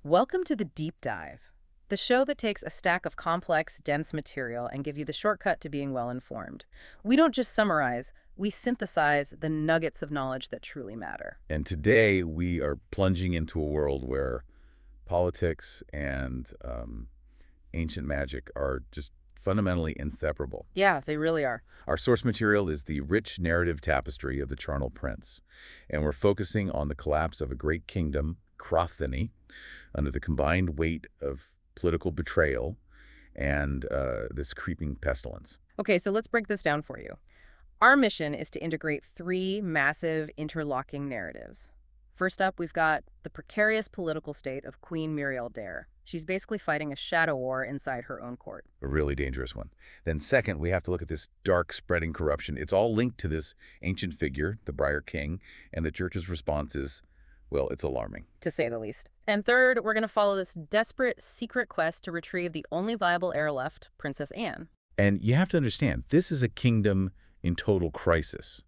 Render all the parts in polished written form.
Welcome to the Deep Dive, the show that takes a stack of complex, dense material and give you the shortcut to being well-informed. We don't just summarize, we synthesize the nuggets of knowledge that truly matter. And today we are plunging into a world where politics and ancient magic are just fundamentally inseparable. Yeah, they really are. Our source material is the rich narrative tapestry of the Charnel Prince, and we're focusing on the collapse of a great kingdom, Crothany, under the combined weight of political betrayal and this creeping pestilence. Okay, so let's break this down for you. Our mission is to integrate three massive interlocking narratives. First up, we've got the precarious political state of Queen Muriel Dare. She's basically fighting a shadow war inside her own court. A really dangerous one. Then second, we have to look at this dark spreading corruption. It's all linked to this ancient figure, the Briar King, and the church's response is, well, it's alarming. To say the least. And third, we're going to follow this desperate secret quest to retrieve the only viable heir left, Princess Anne. And you have to understand, this is a kingdom in total crisis.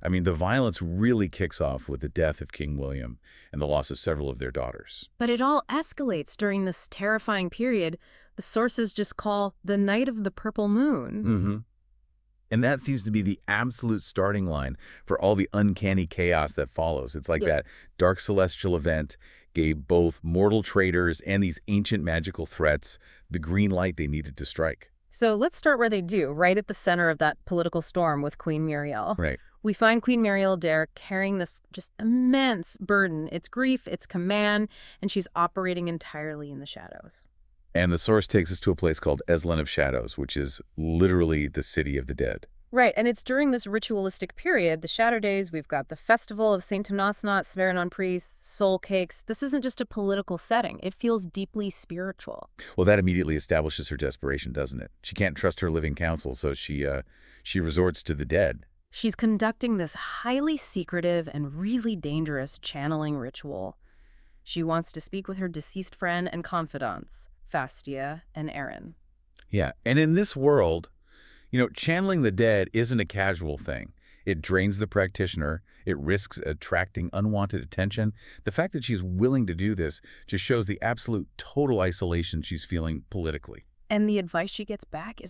I mean, the violence really kicks off with the death of King William and the loss of several of their daughters. But it all escalates during this terrifying period the sources just call the Night of the Purple Moon. Mm-hmm. And that seems to be the absolute starting line for all the uncanny chaos that follows. It's like that dark celestial event gave both mortal traitors and these ancient magical threats the green light they needed to strike. So let's start where they do, right at the center of that political storm with Queen Muriel. Right. We find Queen Muriel Dare carrying this just immense burden. It's grief, it's command, and she's operating entirely in the shadows. And the source takes us to a place called Eslan of Shadows, which is literally the city of the dead. Right, and it's during this ritualistic period, the Shadow Days, we've got the Festival of St. Timnosnot, Sveranon priests, soul cakes. This isn't just a political setting. It feels deeply spiritual. Well, that immediately establishes her desperation, doesn't it? She can't trust her living council, so she resorts to the dead. She's conducting this highly secretive and really dangerous channeling ritual. She wants to speak with her deceased friend and confidants, Fastia and Aaron. Yeah, and in this world, channeling the dead isn't a casual thing. It drains the practitioner. It risks attracting unwanted attention. The fact that she's willing to do this just shows the absolute total isolation she's feeling politically. And the advice she gets back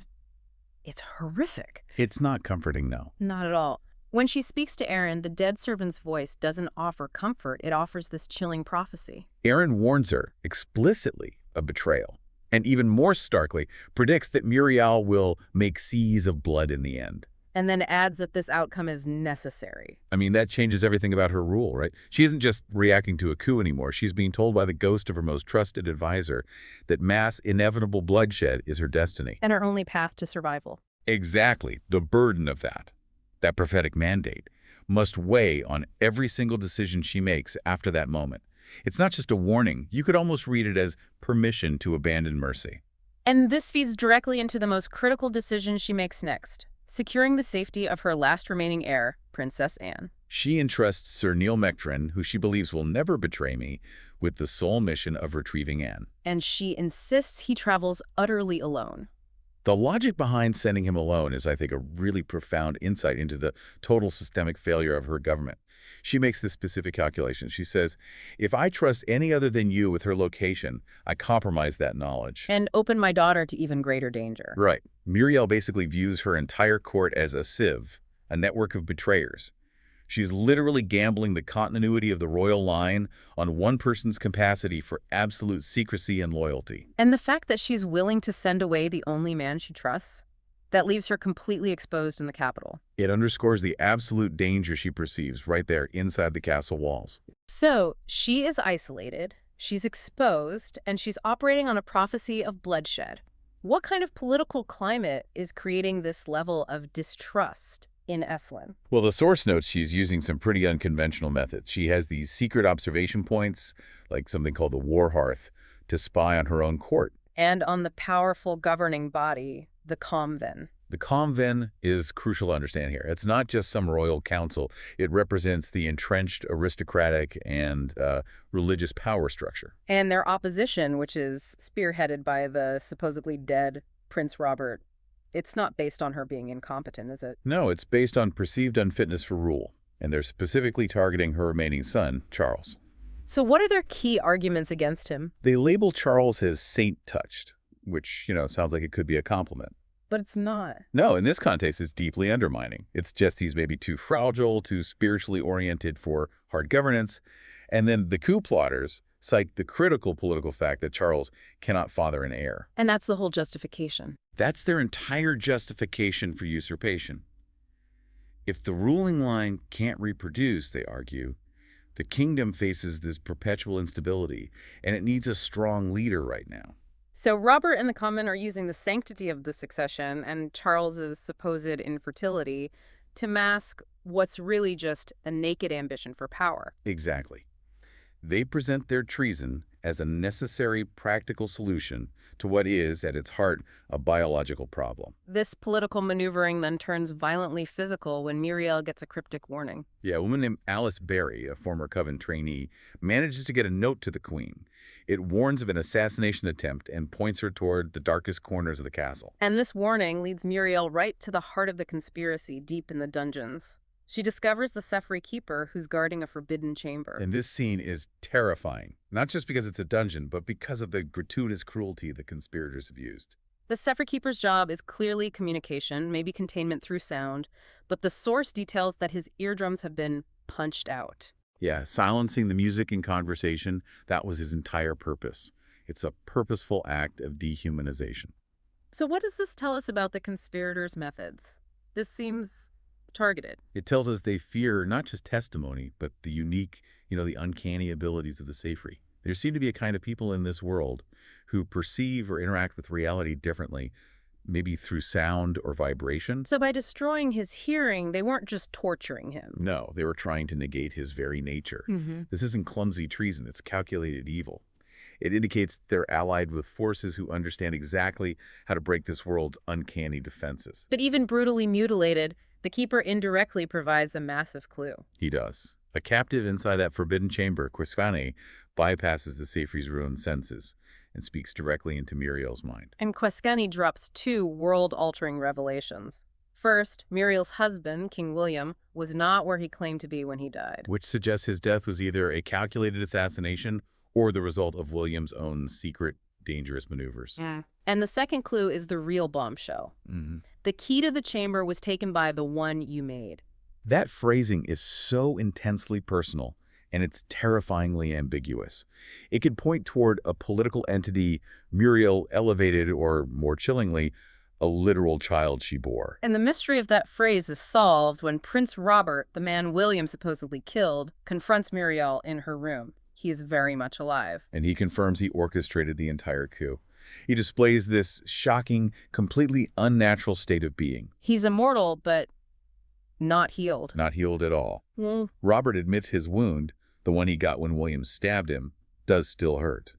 it's horrific. It's not comforting, no. Not at all. When she speaks to Aaron, the dead servant's voice doesn't offer comfort. It offers this chilling prophecy. Aaron warns her explicitly of betrayal. And even more starkly, predicts that Muriel will make seas of blood in the end. And then adds that this outcome is necessary. I mean, that changes everything about her rule, right? She isn't just reacting to a coup anymore. She's being told by the ghost of her most trusted advisor that mass inevitable bloodshed is her destiny. And her only path to survival. Exactly. The burden of that prophetic mandate, must weigh on every single decision she makes after that moment. It's not just a warning. You could almost read it as permission to abandon mercy. And this feeds directly into the most critical decision she makes next, securing the safety of her last remaining heir, Princess Anne. She entrusts Sir Neil Mectrin, who she believes will never betray me, with the sole mission of retrieving Anne. And she insists he travels utterly alone. The logic behind sending him alone is, I think, a really profound insight into the total systemic failure of her government. She makes this specific calculation. She says, if I trust any other than you with her location, I compromise that knowledge. And open my daughter to even greater danger. Right. Muriel basically views her entire court as a sieve, a network of betrayers. She's literally gambling the continuity of the royal line on one person's capacity for absolute secrecy and loyalty. And the fact that she's willing to send away the only man she trusts, that leaves her completely exposed in the capital. It underscores the absolute danger she perceives right there inside the castle walls. So she is isolated, she's exposed, and she's operating on a prophecy of bloodshed. What kind of political climate is creating this level of distrust in Eslan? Well, the source notes she's using some pretty unconventional methods. She has these secret observation points, like something called the War Hearth, to spy on her own court. And on the powerful governing body, the Comven. The Comven is crucial to understand here. It's not just some royal council. It represents the entrenched aristocratic and religious power structure. And their opposition, which is spearheaded by the supposedly dead Prince Robert. It's not based on her being incompetent, is it? No, it's based on perceived unfitness for rule. And they're specifically targeting her remaining son, Charles. So what are their key arguments against him? They label Charles as saint-touched, which, sounds like it could be a compliment. But it's not. No, in this context, it's deeply undermining. It's just he's maybe too fragile, too spiritually oriented for hard governance. And then the coup plotters cite the critical political fact that Charles cannot father an heir. And that's the whole justification. That's their entire justification for usurpation. If the ruling line can't reproduce, they argue, the kingdom faces this perpetual instability, and it needs a strong leader right now. So Robert and the common are using the sanctity of the succession and Charles's supposed infertility to mask what's really just a naked ambition for power. Exactly. They present their treason as a necessary practical solution to what is, at its heart, a biological problem. This political maneuvering then turns violently physical when Muriel gets a cryptic warning. Yeah, a woman named Alice Berry, a former Coven trainee, manages to get a note to the Queen. It warns of an assassination attempt and points her toward the darkest corners of the castle. And this warning leads Muriel right to the heart of the conspiracy, deep in the dungeons. She discovers the Sefri Keeper who's guarding a forbidden chamber. And this scene is terrifying, not just because it's a dungeon, but because of the gratuitous cruelty the conspirators have used. The Sefri Keeper's job is clearly communication, maybe containment through sound, but the source details that his eardrums have been punched out. Yeah, silencing the music and conversation, that was his entire purpose. It's a purposeful act of dehumanization. So what does this tell us about the conspirators' methods? This seems targeted. It tells us they fear not just testimony, but the unique, the uncanny abilities of the Sefri. There seem to be a kind of people in this world who perceive or interact with reality differently, maybe through sound or vibration. So by destroying his hearing, they weren't just torturing him. No, they were trying to negate his very nature. This isn't clumsy treason, it's calculated evil. It indicates they're allied with forces who understand exactly how to break this world's uncanny defenses. But even brutally mutilated, the Keeper indirectly provides a massive clue. He does. A captive inside that forbidden chamber, Quisquane, bypasses the Sefri's ruined senses and speaks directly into Muriel's mind. And Quisquane drops two world-altering revelations. First, Muriel's husband, King William, was not where he claimed to be when he died. Which suggests his death was either a calculated assassination or the result of William's own secret, dangerous maneuvers. And the second clue is the real bombshell. The key to the chamber was taken by the one you made. That phrasing is so intensely personal, and it's terrifyingly ambiguous. It could point toward a political entity Muriel elevated, or more chillingly, a literal child she bore. And the mystery of that phrase is solved when Prince Robert, the man William supposedly killed, confronts Muriel in her room. He is very much alive. And he confirms he orchestrated the entire coup. He displays this shocking, completely unnatural state of being. He's immortal, but not healed. Not healed at all. Robert admits his wound, the one he got when William stabbed him, does still hurt.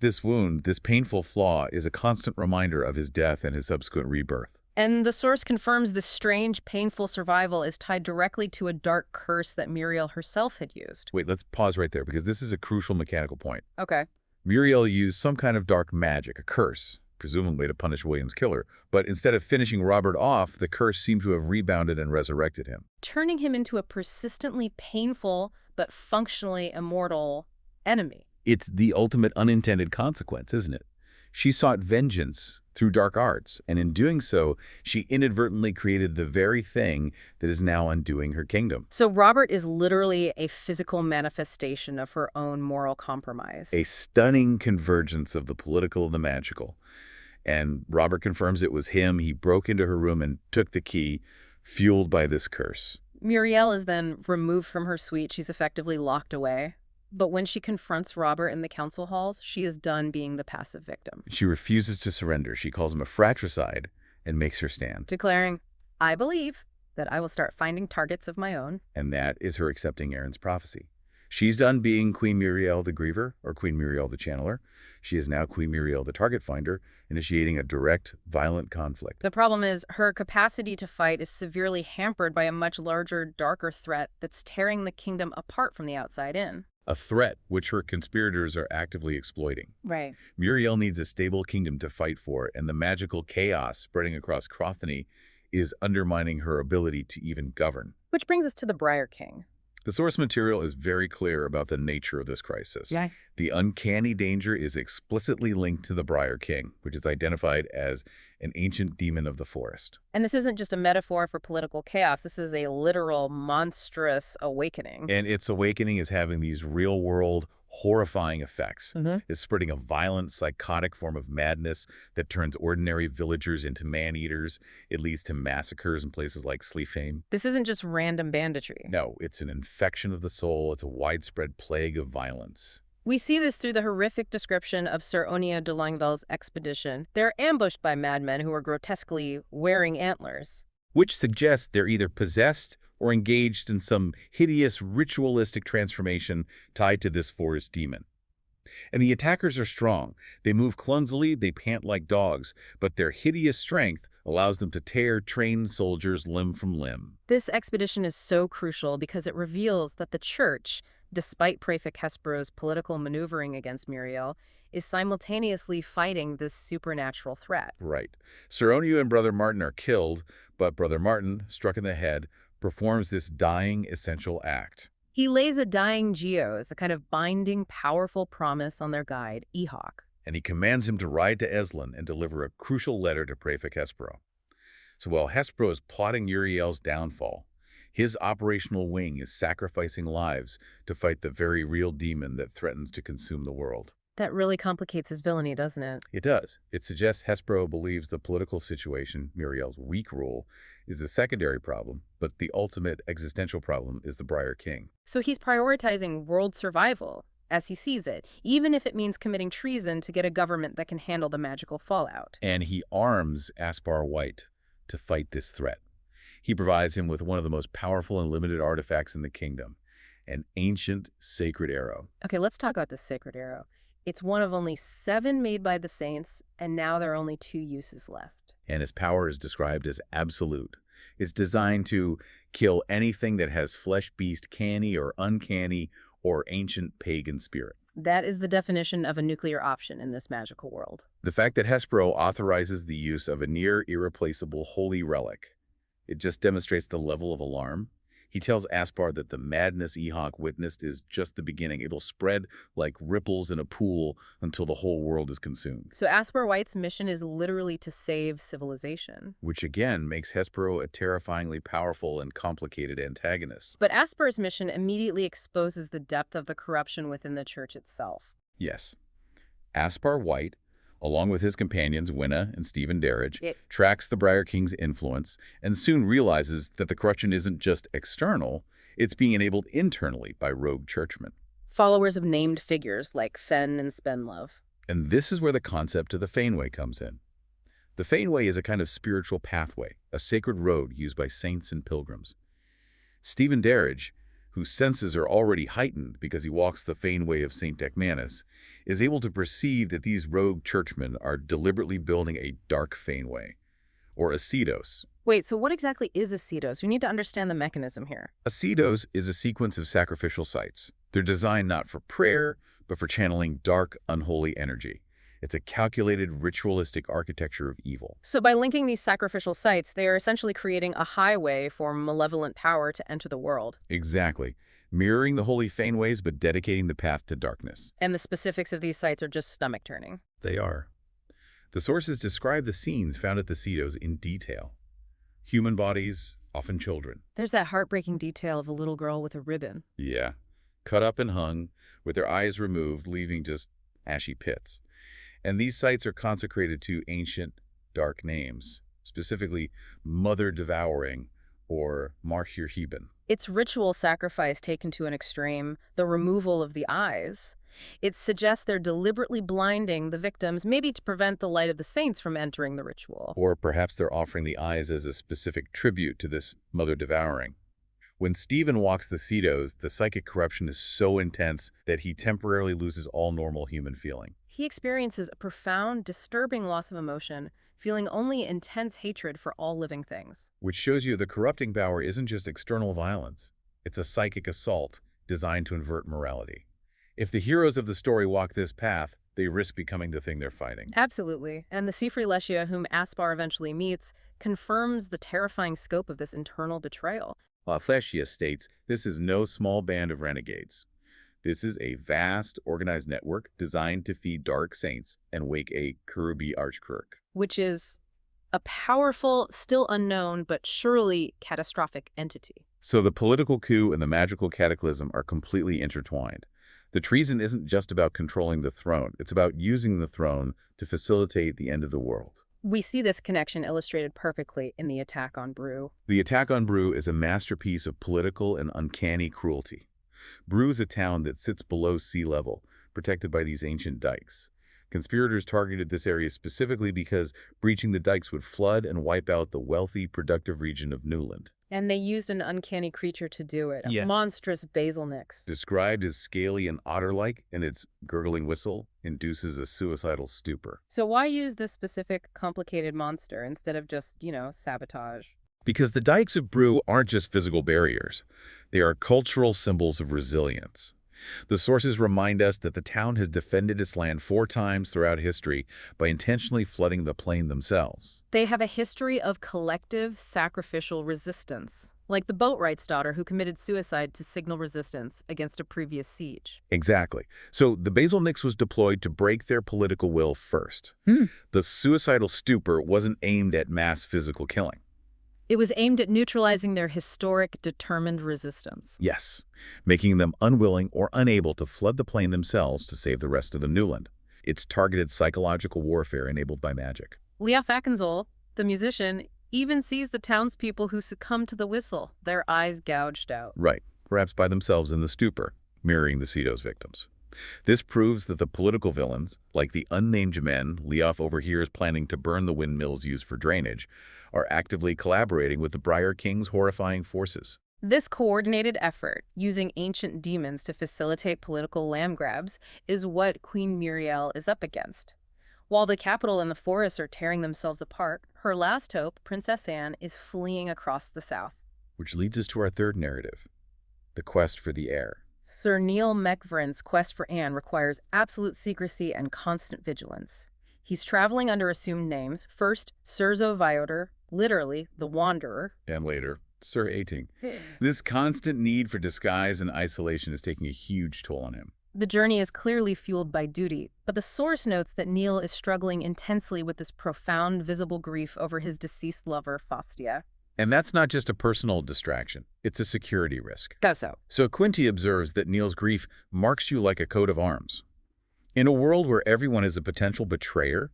This wound, this painful flaw, is a constant reminder of his death and his subsequent rebirth. And the source confirms this strange, painful survival is tied directly to a dark curse that Muriel herself had used. Wait, let's pause right there, because this is a crucial mechanical point. Okay. Muriel used some kind of dark magic, a curse, presumably to punish William's killer. But instead of finishing Robert off, the curse seemed to have rebounded and resurrected him, turning him into a persistently painful but functionally immortal enemy. It's the ultimate unintended consequence, isn't it? She sought vengeance through dark arts, and in doing so, she inadvertently created the very thing that is now undoing her kingdom. So Robert is literally a physical manifestation of her own moral compromise. A stunning convergence of the political and the magical. And Robert confirms it was him. He broke into her room and took the key, fueled by this curse. Muriel is then removed from her suite. She's effectively locked away. But when she confronts Robert in the council halls, she is done being the passive victim. She refuses to surrender. She calls him a fratricide and makes her stand, declaring, "I believe that I will start finding targets of my own." And that is her accepting Aaron's prophecy. She's done being Queen Muriel the Griever, or Queen Muriel the Channeler. She is now Queen Muriel the Target Finder, initiating a direct, violent conflict. The problem is her capacity to fight is severely hampered by a much larger, darker threat that's tearing the kingdom apart from the outside in. A threat which her conspirators are actively exploiting. Right. Muriel needs a stable kingdom to fight for, and the magical chaos spreading across Crothany is undermining her ability to even govern. Which brings us to the Briar King. The source material is very clear about the nature of this crisis. Yeah. The uncanny danger is explicitly linked to the Briar King, which is identified as an ancient demon of the forest. And this isn't just a metaphor for political chaos. This is a literal, monstrous awakening. And its awakening is having these real-world, horrifying effects. It's spreading a violent, psychotic form of madness that turns ordinary villagers into man-eaters. It leads to massacres in places like Sleafheim. This isn't just random banditry. No, it's an infection of the soul. It's a widespread plague of violence. We see this through the horrific description of Sir Onia de Longueville's expedition. They're ambushed by madmen who are grotesquely wearing antlers. Which suggests they're either possessed or engaged in some hideous ritualistic transformation tied to this forest demon. And the attackers are strong. They move clumsily, they pant like dogs, but their hideous strength allows them to tear trained soldiers limb from limb. This expedition is so crucial because it reveals that the Church, despite Prefect Hespero's political maneuvering against Muriel, is simultaneously fighting this supernatural threat. Right. Sir Onyu and Brother Martin are killed, but Brother Martin, struck in the head, performs this dying essential act. He lays a dying geos, a kind of binding, powerful promise on their guide, Ehawk. And he commands him to ride to Eslin and deliver a crucial letter to Prefect Hespero. So while Hespero is plotting Uriel's downfall, his operational wing is sacrificing lives to fight the very real demon that threatens to consume the world. That really complicates his villainy, doesn't it? It does. It suggests Hespero believes the political situation, Muriel's weak rule, is a secondary problem, but the ultimate existential problem is the Briar King. So he's prioritizing world survival, as he sees it, even if it means committing treason to get a government that can handle the magical fallout. And he arms Aspar White to fight this threat. He provides him with one of the most powerful and limited artifacts in the kingdom, an ancient sacred arrow. Okay, let's talk about this sacred arrow. It's one of only 7 made by the saints, and now there are only 2 uses left. And his power is described as absolute. It's designed to kill anything that has flesh beast canny or uncanny or ancient pagan spirit. That is the definition of a nuclear option in this magical world. The fact that Hespero authorizes the use of a near irreplaceable holy relic, it just demonstrates the level of alarm. He tells Aspar that the madness Ehawk witnessed is just the beginning. It'll spread like ripples in a pool until the whole world is consumed. So Aspar White's mission is literally to save civilization. Which again makes Hespero a terrifyingly powerful and complicated antagonist. But Aspar's mission immediately exposes the depth of the corruption within the church itself. Yes. Aspar White, along with his companions Winna and Stephen Darridge, tracks the Briar King's influence and soon realizes that the corruption isn't just external, it's being enabled internally by rogue churchmen. Followers of named figures like Fen and Spenlove. And this is where the concept of the Faneway comes in. The Faneway is a kind of spiritual pathway, a sacred road used by saints and pilgrims. Stephen Darridge, whose senses are already heightened because he walks the Faneway of St. Decmanus, is able to perceive that these rogue churchmen are deliberately building a dark Faneway, or a Cedos. Wait, so what exactly is a Cedos? We need to understand the mechanism here. A Cedos is a sequence of sacrificial sites. They're designed not for prayer, but for channeling dark, unholy energy. It's a calculated, ritualistic architecture of evil. So by linking these sacrificial sites, they are essentially creating a highway for malevolent power to enter the world. Exactly. Mirroring the holy Faneways, but dedicating the path to darkness. And the specifics of these sites are just stomach-turning. They are. The sources describe the scenes found at the Cedos in detail. Human bodies, often children. There's that heartbreaking detail of a little girl with a ribbon. Yeah. Cut up and hung, with their eyes removed, leaving just ashy pits. And these sites are consecrated to ancient, dark names, specifically Mother Devouring or Marhirheben. It's ritual sacrifice taken to an extreme, the removal of the eyes. It suggests they're deliberately blinding the victims, maybe to prevent the light of the saints from entering the ritual. Or perhaps they're offering the eyes as a specific tribute to this Mother Devouring. When Stephen walks the Cedos, the psychic corruption is so intense that he temporarily loses all normal human feeling. He experiences a profound, disturbing loss of emotion, feeling only intense hatred for all living things. Which shows you the corrupting power isn't just external violence. It's a psychic assault designed to invert morality. If the heroes of the story walk this path, they risk becoming the thing they're fighting. Absolutely. And the Sifri Leshia, whom Aspar eventually meets, confirms the terrifying scope of this internal betrayal. While Fleshius states this is no small band of renegades. This is a vast, organized network designed to feed dark saints and wake a Kurubi Archclerk. Which is a powerful, still unknown, but surely catastrophic entity. So the political coup and the magical cataclysm are completely intertwined. The treason isn't just about controlling the throne. It's about using the throne to facilitate the end of the world. We see this connection illustrated perfectly in the attack on Brugh. The attack on Brugh is a masterpiece of political and uncanny cruelty. Brugh is a town that sits below sea level, protected by these ancient dikes. Conspirators targeted this area specifically because breaching the dikes would flood and wipe out the wealthy, productive region of Newland. And they used an uncanny creature to do it, a monstrous basil nix. Described as scaly and otter-like, and its gurgling whistle induces a suicidal stupor. So why use this specific complicated monster instead of just, sabotage? Because the dikes of Brugh aren't just physical barriers. They are cultural symbols of resilience. The sources remind us that the town has defended its land 4 times throughout history by intentionally flooding the plain themselves. They have a history of collective sacrificial resistance, like the boatwright's daughter who committed suicide to signal resistance against a previous siege. Exactly. So the Basil Nix was deployed to break their political will first. The suicidal stupor wasn't aimed at mass physical killing. It was aimed at neutralizing their historic, determined resistance. Yes, making them unwilling or unable to flood the plain themselves to save the rest of the Newland. It's targeted psychological warfare enabled by magic. Leof Akenzol, the musician, even sees the townspeople who succumb to the whistle, their eyes gouged out. Right, perhaps by themselves in the stupor, mirroring the Cedo's victims. This proves that the political villains, like the unnamed men Leof overhears planning to burn the windmills used for drainage, are actively collaborating with the Briar King's horrifying forces. This coordinated effort, using ancient demons to facilitate political land grabs, is what Queen Muriel is up against. While the capital and the forests are tearing themselves apart, her last hope, Princess Anne, is fleeing across the south. Which leads us to our third narrative, the quest for the heir. Sir Neil Mechverin's quest for Anne requires absolute secrecy and constant vigilance. He's traveling under assumed names, first Sirzo Viotor, literally the Wanderer, And later, Sir Ating. This constant need for disguise and isolation is taking a huge toll on him. The journey is clearly fueled by duty, but the source notes that Neil is struggling intensely with this profound, visible grief over his deceased lover, Fastia. And that's not just a personal distraction. It's a security risk. How so? So Quinty observes that Neil's grief marks you like a coat of arms. In a world where everyone is a potential betrayer,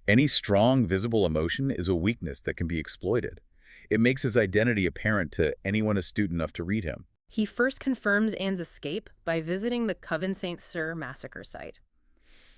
any strong, visible emotion is a weakness that can be exploited. It makes his identity apparent to anyone astute enough to read him. He first confirms Anne's escape by visiting the Coven St. Cyr massacre site.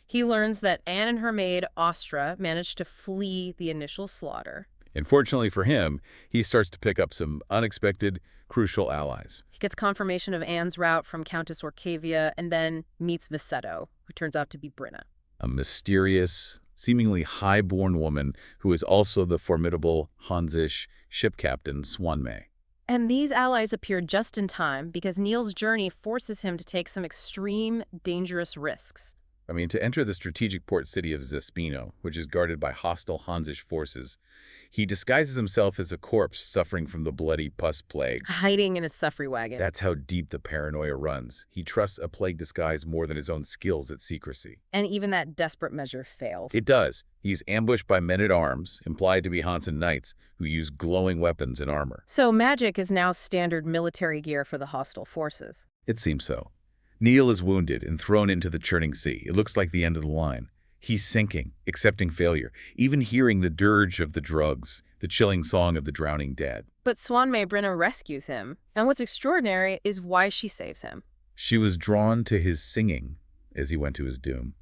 He learns that Anne and her maid, Ostra, managed to flee the initial slaughter. And fortunately for him, he starts to pick up some unexpected, crucial allies. He gets confirmation of Anne's route from Countess Orcavia and then meets Visetto, who turns out to be Brinna. A mysterious, seemingly high-born woman who is also the formidable Hansish ship captain Swanmay. And these allies appear just in time because Neil's journey forces him to take some extreme, dangerous risks. To enter the strategic port city of Zespino, which is guarded by hostile Hansish forces, he disguises himself as a corpse suffering from the bloody pus plague. Hiding in a suffrey wagon. That's how deep the paranoia runs. He trusts a plague disguise more than his own skills at secrecy. And even that desperate measure fails. It does. He's ambushed by men-at-arms, implied to be Hansen knights, who use glowing weapons and armor. So magic is now standard military gear for the hostile forces. It seems so. Neil is wounded and thrown into the churning sea. It looks like the end of the line. He's sinking, accepting failure, even hearing the dirge of the drugs, the chilling song of the drowning dead. But Swanmay Brinna rescues him, and what's extraordinary is why she saves him. She was drawn to his singing as he went to his doom.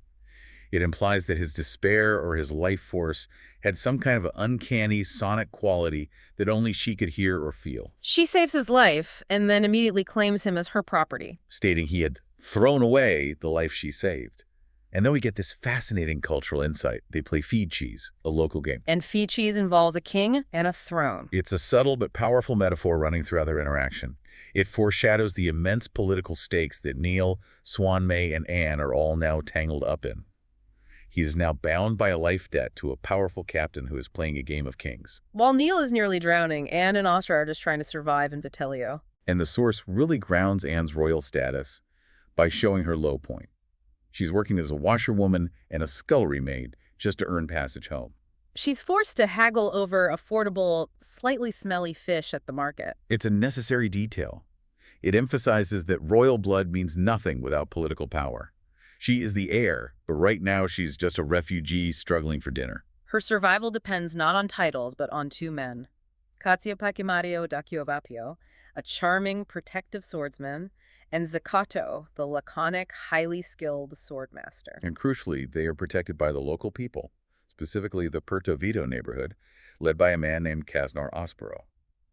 It implies that his despair or his life force had some kind of uncanny sonic quality that only she could hear or feel. She saves his life and then immediately claims him as her property, stating he had thrown away the life she saved. And then we get this fascinating cultural insight. They play feed cheese, a local game. And feed cheese involves a king and a throne. It's a subtle but powerful metaphor running throughout their interaction. It foreshadows the immense political stakes that Neil, Swanmay, and Anne are all now tangled up in. He is now bound by a life debt to a powerful captain who is playing a game of kings. While Neil is nearly drowning, Anne and Oscar are just trying to survive in Vitelio. And the source really grounds Anne's royal status by showing her low point. She's working as a washerwoman and a scullery maid just to earn passage home. She's forced to haggle over affordable, slightly smelly fish at the market. It's a necessary detail. It emphasizes that royal blood means nothing without political power. She is the heir, but right now she's just a refugee struggling for dinner. Her survival depends not on titles, but on two men. Cazio Pachimario da Chiovapio, a charming, protective swordsman, and Zaccato, the laconic, highly skilled swordmaster. And crucially, they are protected by the local people, specifically the Puerto Vito neighborhood, led by a man named Casnar Ospero.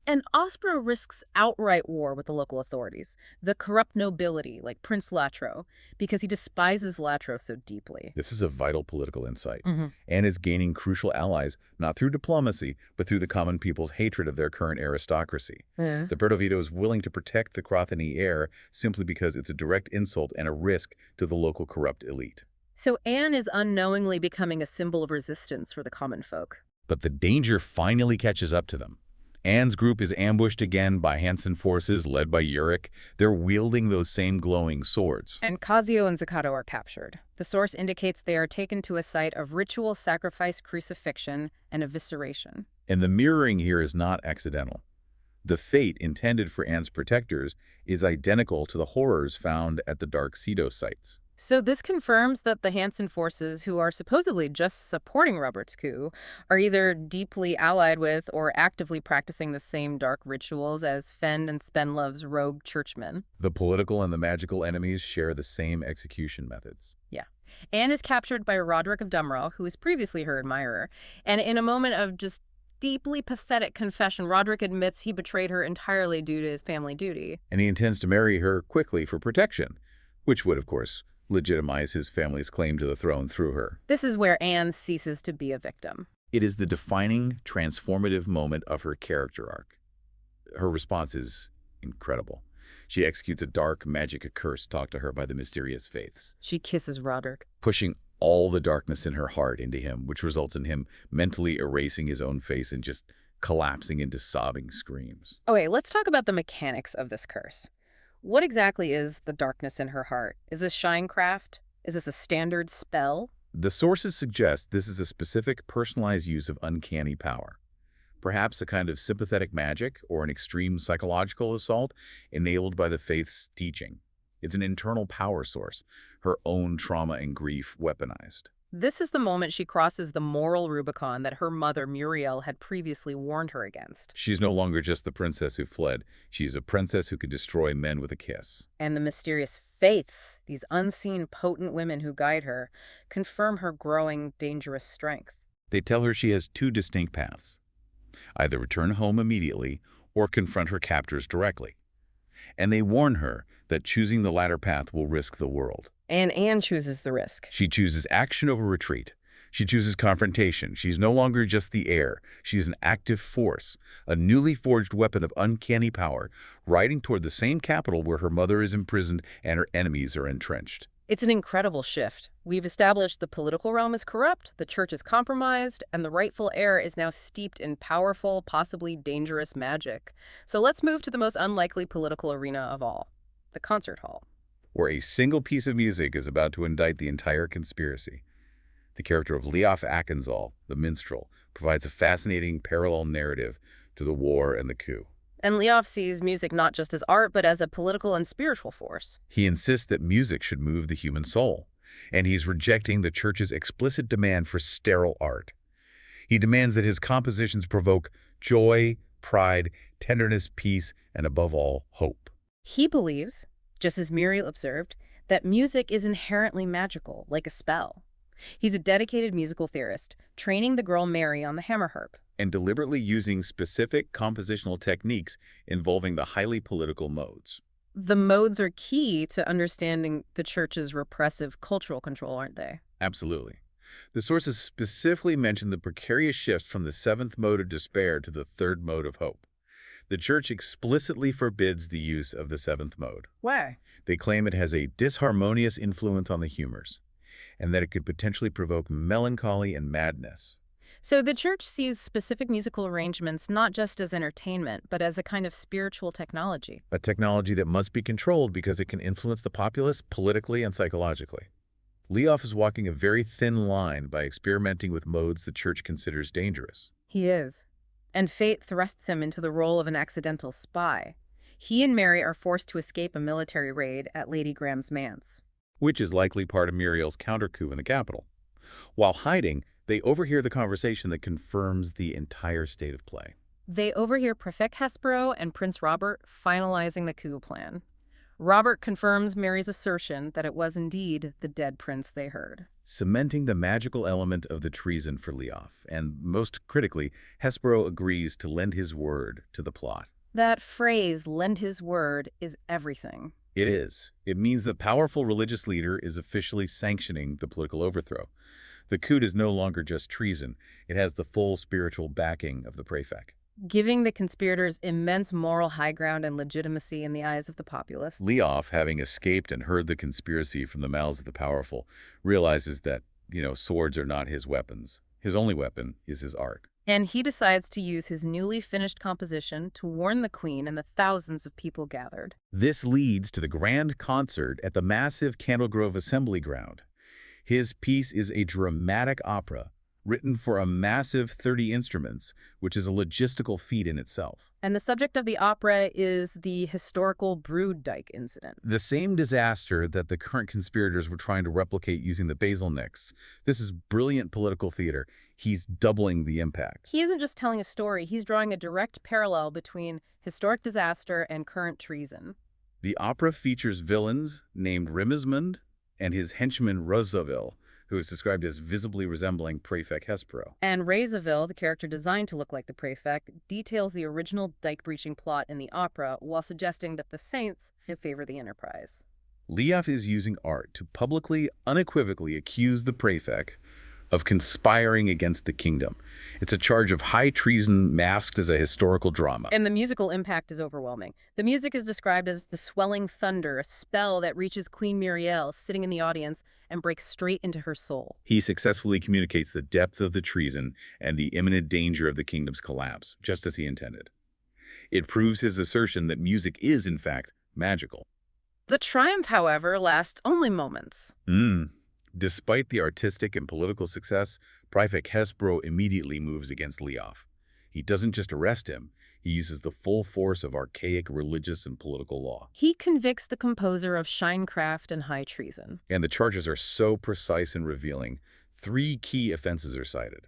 And Ospero risks outright war with the local authorities, the corrupt nobility like Prince Latro, because he despises Latro so deeply. This is a vital political insight, and is gaining crucial allies not through diplomacy, but through the common people's hatred of their current aristocracy. The Puerto Vito is willing to protect the Crothany heir simply because it's a direct insult and a risk to the local corrupt elite. So Anne is unknowingly becoming a symbol of resistance for the common folk. But the danger finally catches up to them. Anne's group is ambushed again by Hansen forces led by Uric. They're wielding those same glowing swords. And Cazio and Zaccato are captured. The source indicates they are taken to a site of ritual sacrifice, crucifixion, and evisceration. And the mirroring here is not accidental. The fate intended for Anne's protectors is identical to the horrors found at the Dark Cedo sites. So this confirms that the Hansen forces, who are supposedly just supporting Robert's coup, are either deeply allied with or actively practicing the same dark rituals as Fend and Spenlove's rogue churchmen. The political and the magical enemies share the same execution methods. Yeah. Anne is captured by Roderick of Dummerall, who was previously her admirer, and in a moment of just deeply pathetic confession, Roderick admits he betrayed her entirely due to his family duty. And he intends to marry her quickly for protection, which would, of course, legitimize his family's claim to the throne through her. This is where Anne ceases to be a victim. It is the defining, transformative moment of her character arc. Her response is incredible. She executes a dark, magic curse taught to her by the mysterious faiths. She kisses Roderick, pushing all the darkness in her heart into him, which results in him mentally erasing his own face and just collapsing into sobbing screams. Okay, let's talk about the mechanics of this curse. What exactly is the darkness in her heart? Is this shinecraft? Is this a standard spell? The sources suggest this is a specific, personalized use of uncanny power. Perhaps a kind of sympathetic magic or an extreme psychological assault enabled by the faith's teaching. It's an internal power source, her own trauma and grief weaponized. This is the moment she crosses the moral Rubicon that her mother, Muriel, had previously warned her against. She's no longer just the princess who fled. She's a princess who could destroy men with a kiss. And the mysterious faiths, these unseen, potent women who guide her, confirm her growing, dangerous strength. They tell her she has two distinct paths. Either return home immediately or confront her captors directly. And they warn her that choosing the latter path will risk the world. And Anne chooses the risk. She chooses action over retreat. She chooses confrontation. She's no longer just the heir. She's an active force, a newly forged weapon of uncanny power, riding toward the same capital where her mother is imprisoned and her enemies are entrenched. It's an incredible shift. We've established the political realm is corrupt, the church is compromised, and the rightful heir is now steeped in powerful, possibly dangerous magic. So let's move to the most unlikely political arena of all, the concert hall, where a single piece of music is about to indict the entire conspiracy. The character of Leof Akenzal, the minstrel, provides a fascinating parallel narrative to the war and the coup. And Leof sees music not just as art, but as a political and spiritual force. He insists that music should move the human soul, and he's rejecting the church's explicit demand for sterile art. He demands that his compositions provoke joy, pride, tenderness, peace, and above all, hope. He believes, just as Muriel observed, that music is inherently magical, like a spell. He's a dedicated musical theorist, training the girl Mary on the hammerharp. And deliberately using specific compositional techniques involving the highly political modes. The modes are key to understanding the church's repressive cultural control, aren't they? Absolutely. The sources specifically mention the precarious shift from the seventh mode of despair to the third mode of hope. The church explicitly forbids the use of the seventh mode. Why? They claim it has a disharmonious influence on the humors. and that it could potentially provoke melancholy and madness. So the church sees specific musical arrangements not just as entertainment, but as a kind of spiritual technology. A technology that must be controlled because it can influence the populace politically and psychologically. Leof is walking a very thin line by experimenting with modes the church considers dangerous. He is. And fate thrusts him into the role of an accidental spy. He and Mary are forced to escape a military raid at Lady Graham's manse. Which is likely part of Muriel's counter-coup in the capital. While hiding, they overhear the conversation that confirms the entire state of play. They overhear Prefect Hespero and Prince Robert finalizing the coup plan. Robert confirms Mary's assertion that it was indeed the dead prince they heard. Cementing the magical element of the treason for Leof, and most critically, Hespero agrees to lend his word to the plot. That phrase, lend his word, is everything. It is. It means the powerful religious leader is officially sanctioning the political overthrow. The coup is no longer just treason. It has the full spiritual backing of the prefect. Giving the conspirators immense moral high ground and legitimacy in the eyes of the populace. Leof, having escaped and heard the conspiracy from the mouths of the powerful, realizes that, swords are not his weapons. His only weapon is his art. And he decides to use his newly finished composition to warn the Queen and the thousands of people gathered. This leads to the grand concert at the massive Candle Grove Assembly Ground. His piece is a dramatic opera written for a massive 30 instruments, which is a logistical feat in itself. And the subject of the opera is the historical Brood Dyke incident. The same disaster that the current conspirators were trying to replicate using the Basilniks. This is brilliant political theater. He's doubling the impact. He isn't just telling a story, he's drawing a direct parallel between historic disaster and current treason. The opera features villains named Rimismund and his henchman Rozaville, who is described as visibly resembling Prefect Hespero. And Razaville, the character designed to look like the prefect, details the original dike-breaching plot in the opera while suggesting that the saints favor the enterprise. Leof is using art to publicly, unequivocally accuse the prefect of conspiring against the kingdom. It's a charge of high treason masked as a historical drama. And the musical impact is overwhelming. The music is described as the swelling thunder, a spell that reaches Queen Muriel sitting in the audience and breaks straight into her soul. He successfully communicates the depth of the treason and the imminent danger of the kingdom's collapse, just as he intended. It proves his assertion that music is, in fact, magical. The triumph, however, lasts only moments. Despite the artistic and political success, Prefect Hespero immediately moves against Leof. He doesn't just arrest him, he uses the full force of archaic religious and political law. He convicts the composer of shinecraft and high treason. And the charges are so precise and revealing. 3 key offenses are cited.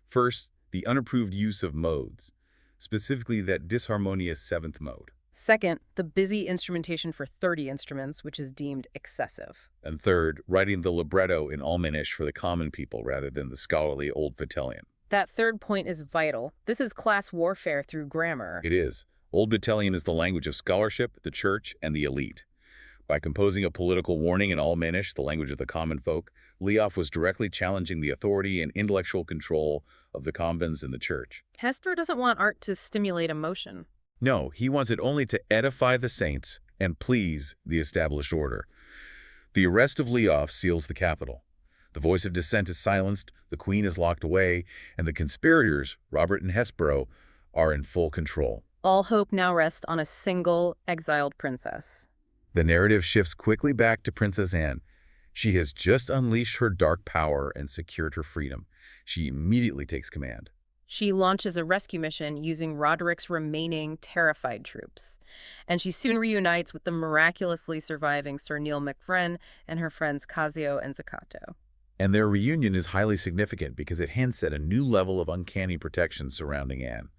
First, the unapproved use of modes, specifically that disharmonious 7th mode. Second, the busy instrumentation for 30 instruments, which is deemed excessive. And third, writing the libretto in Almanish for the common people rather than the scholarly Old Vitellian. That third point is vital. This is class warfare through grammar. It is. Old Vitellian is the language of scholarship, the church, and the elite. By composing a political warning in Almanish, the language of the common folk, Leof was directly challenging the authority and intellectual control of the convents and the church. Hespero doesn't want art to stimulate emotion. No, he wants it only to edify the saints and please the established order. The arrest of Leof seals the capital. The voice of dissent is silenced, the queen is locked away, and the conspirators, Robert and Hespero, are in full control. All hope now rests on a single exiled princess. The narrative shifts quickly back to Princess Anne. She has just unleashed her dark power and secured her freedom. She immediately takes command. She launches a rescue mission using Roderick's remaining terrified troops, and she soon reunites with the miraculously surviving Sir Neil MacFren and her friends Casio and Zaccato. And their reunion is highly significant because it hints at a new level of uncanny protection surrounding Anne.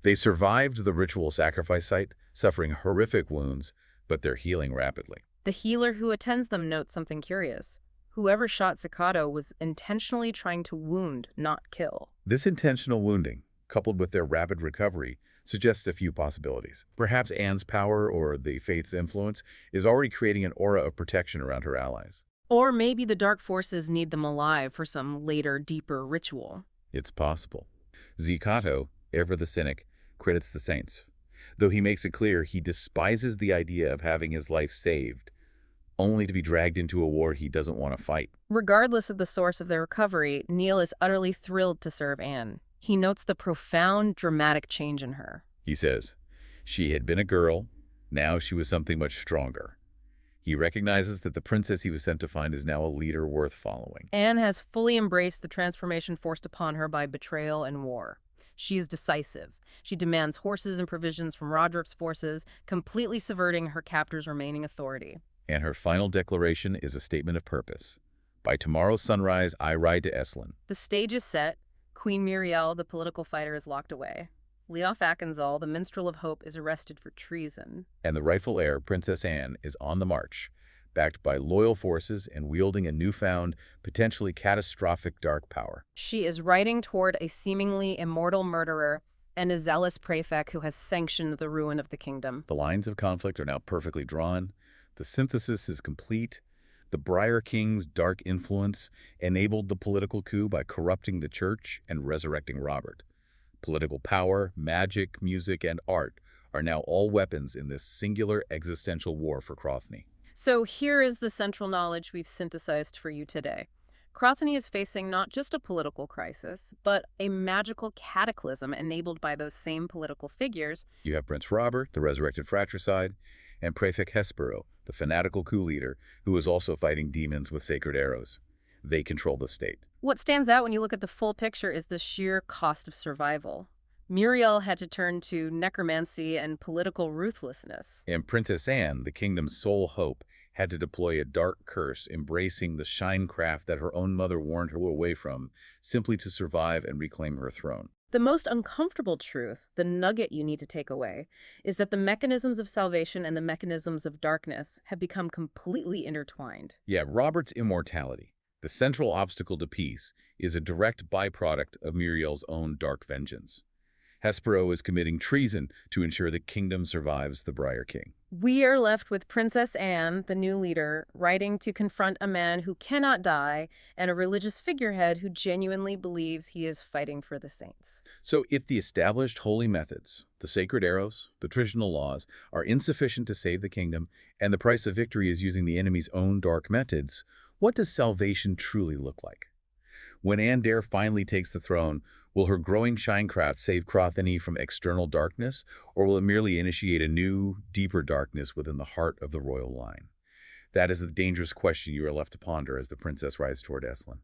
They survived the ritual sacrifice site, suffering horrific wounds, but they're healing rapidly. The healer who attends them notes something curious. Whoever shot Zaccato was intentionally trying to wound, not kill. This intentional wounding, coupled with their rapid recovery, suggests a few possibilities. Perhaps Anne's power, or the faith's influence, is already creating an aura of protection around her allies. Or maybe the dark forces need them alive for some later, deeper ritual. It's possible. Zaccato, ever the cynic, credits the saints. Though he makes it clear he despises the idea of having his life saved. only to be dragged into a war he doesn't want to fight. Regardless of the source of their recovery, Neil is utterly thrilled to serve Anne. He notes the profound, dramatic change in her. He says, she had been a girl, now she was something much stronger. He recognizes that the princess he was sent to find is now a leader worth following. Anne has fully embraced the transformation forced upon her by betrayal and war. She is decisive. She demands horses and provisions from Roderick's forces, completely subverting her captor's remaining authority. And her final declaration is a statement of purpose. By tomorrow's sunrise, I ride to Eslan. The stage is set. Queen Muriel, the political fighter, is locked away. Leof Akenzal, the minstrel of hope, is arrested for treason. And the rightful heir, Princess Anne, is on the march, backed by loyal forces and wielding a newfound, potentially catastrophic dark power. She is riding toward a seemingly immortal murderer and a zealous prefect who has sanctioned the ruin of the kingdom. The lines of conflict are now perfectly drawn. The synthesis is complete. The Briar King's dark influence enabled the political coup by corrupting the church and resurrecting Robert. Political power, magic, music, and art are now all weapons in this singular existential war for Crothany. So here is the central knowledge we've synthesized for you today. Crothany is facing not just a political crisis, but a magical cataclysm enabled by those same political figures. You have Prince Robert, the resurrected fratricide, and Prefect Hespero, the fanatical coup leader, who is also fighting demons with sacred arrows. They control the state. What stands out when you look at the full picture is the sheer cost of survival. Muriel had to turn to necromancy and political ruthlessness. And Princess Anne, the kingdom's sole hope, had to deploy a dark curse, embracing the shinecraft that her own mother warned her away from, simply to survive and reclaim her throne. The most uncomfortable truth, the nugget you need to take away, is that the mechanisms of salvation and the mechanisms of darkness have become completely intertwined. Yeah, Robert's immortality, the central obstacle to peace, is a direct byproduct of Muriel's own dark vengeance. Hespero is committing treason to ensure the kingdom survives the Briar King. We are left with Princess Anne, the new leader, riding to confront a man who cannot die and a religious figurehead who genuinely believes he is fighting for the saints. So if the established holy methods, the sacred arrows, the traditional laws, are insufficient to save the kingdom, and the price of victory is using the enemy's own dark methods, what does salvation truly look like? When Anne Dare finally takes the throne, will her growing shinecraft save Crothany from external darkness, or will it merely initiate a new, deeper darkness within the heart of the royal line? That is the dangerous question you are left to ponder as the princess rides toward Eslan.